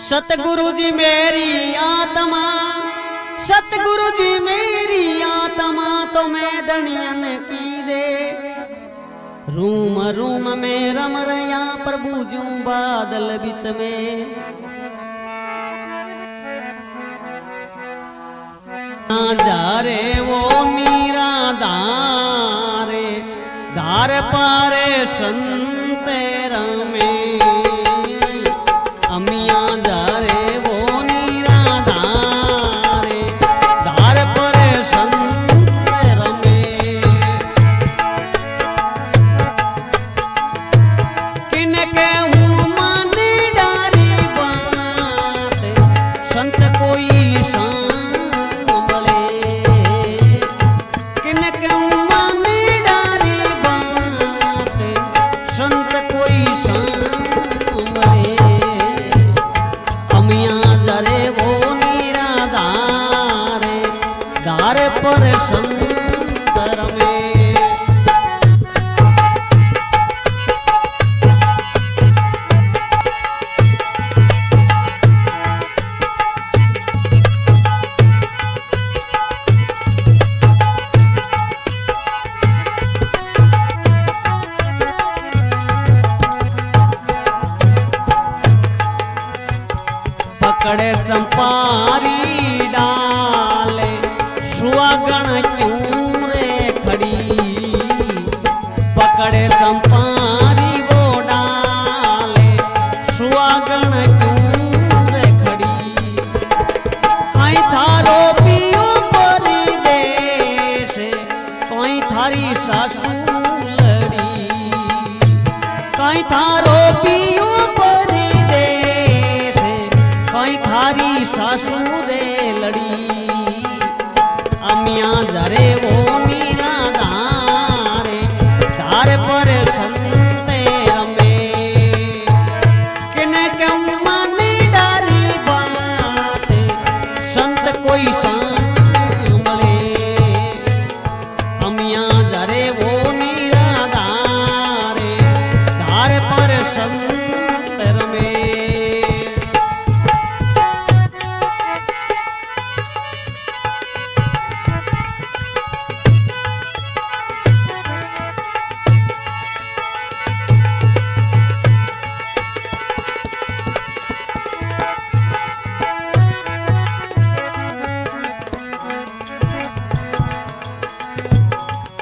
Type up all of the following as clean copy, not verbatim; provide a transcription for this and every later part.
सतगुरु जी मेरी आत्मा, सतगुरु जी मेरी आत्मा तो मैं दनियन की दे। रूम रूम में रम रया प्रभु जू बादल बिच में। जा रे वो मीरा धारे धार पारे संते रमे। अमिया जा रे वो मीरा धारे धार पारे संते रमे। किन कहूँ माने डारी बात संत कोई पर संतर में। पकड़े चंपारी डाले सुहागण क्यों रे खड़ी। पकड़े चंपारी वो डाले सुहागण क्यों रे खड़ी। कहीं थारो पियो परिदेश कहीं थारी सासू लड़ी। कहीं थारो पियो परिदेश कहीं थारी सासू रे लड़ी। अमिया जरे वो मीरा धारे धार पर संते रमे। किने क्यों माने डारी बात संत कोई सांभले। अमिया जरे वो मीरा धारे धार पर संत रमे।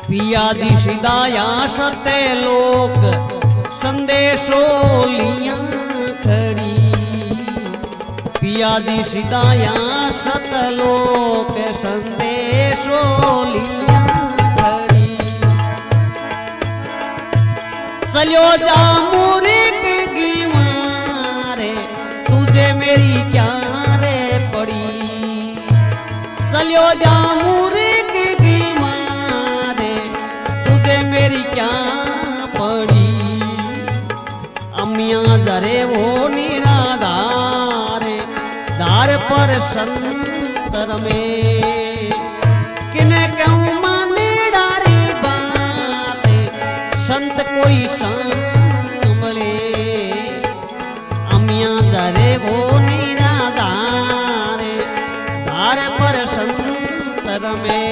पिया जी सिदाया सते लोक संदेशो लिया खड़ी। पिया जी सिदाया सत लोक संदेशो लिया खड़ी। चलो जा मुरीक गिवारे तुझे मेरी क्या रे पड़ी। चलो जा मुरीक मेरी क्या पड़ी। अमिया जरे वो निराधारे धार पर संतर में। किने क्यों माने डारी बात संत कोई सांभले। अमिया जरे वो निराधारे धार पर संतर में।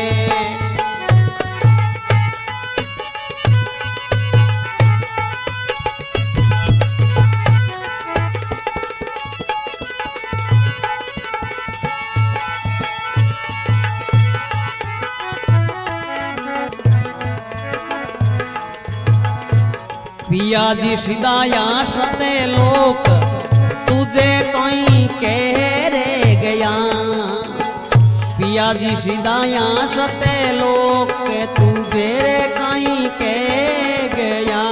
पिया जी सिदाया सते लोक तुझे कोई कह रे गया। पिया जी सिदाया सते लोक तुझे रे कोई कह गया।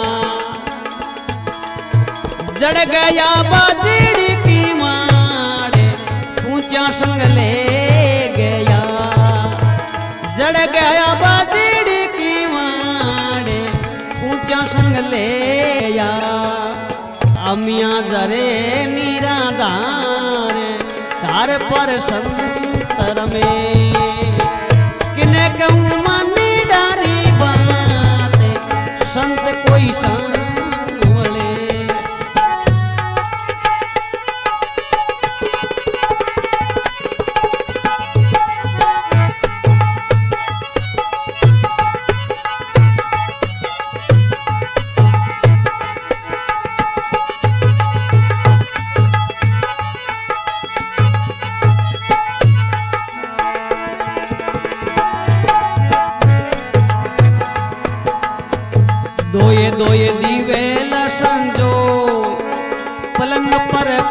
जड़ गया बाजड़ी की माड़े ऊंचा संग ले गया। जड़ गया बाजड़ी की माड़े ऊंचा संग ले गया। अमिया जरे मीरा धारे धार पर संतर में। किने कहूँ माने डारी बात संत कोई सांभले।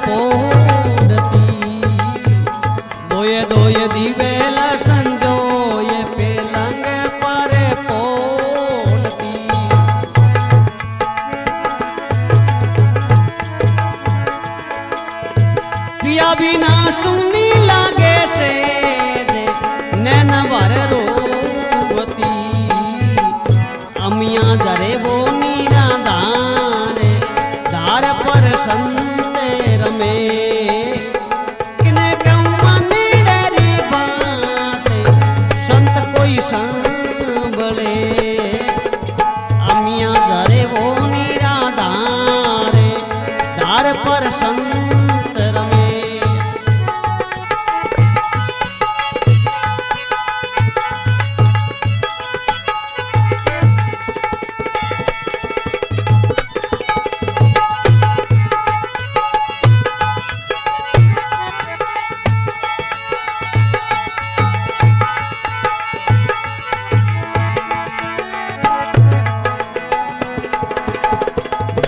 पोड़ती दोये दोये दिवेल संजोये पलंग पर पोड़ती पिया बिना सुनी लागे से नैन भर रोवती अमिया जरे वो नीरा दारे धार पर संत रमे किने कहूँ डरी बात संत कोई संभले अमिया जरे वो नीरा दारे धार पर संत रमे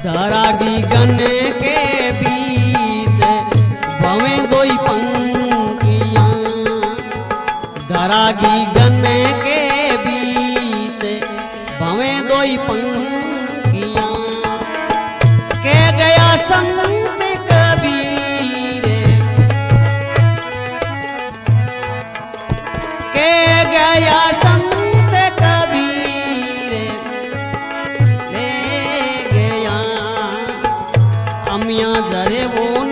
धरागी गन के बीच भवे दोई पंक्तियां धरागी गन के बीच भवे दोई पंक्तियां के गया संत कबीर के गया संत अमिया जरे वो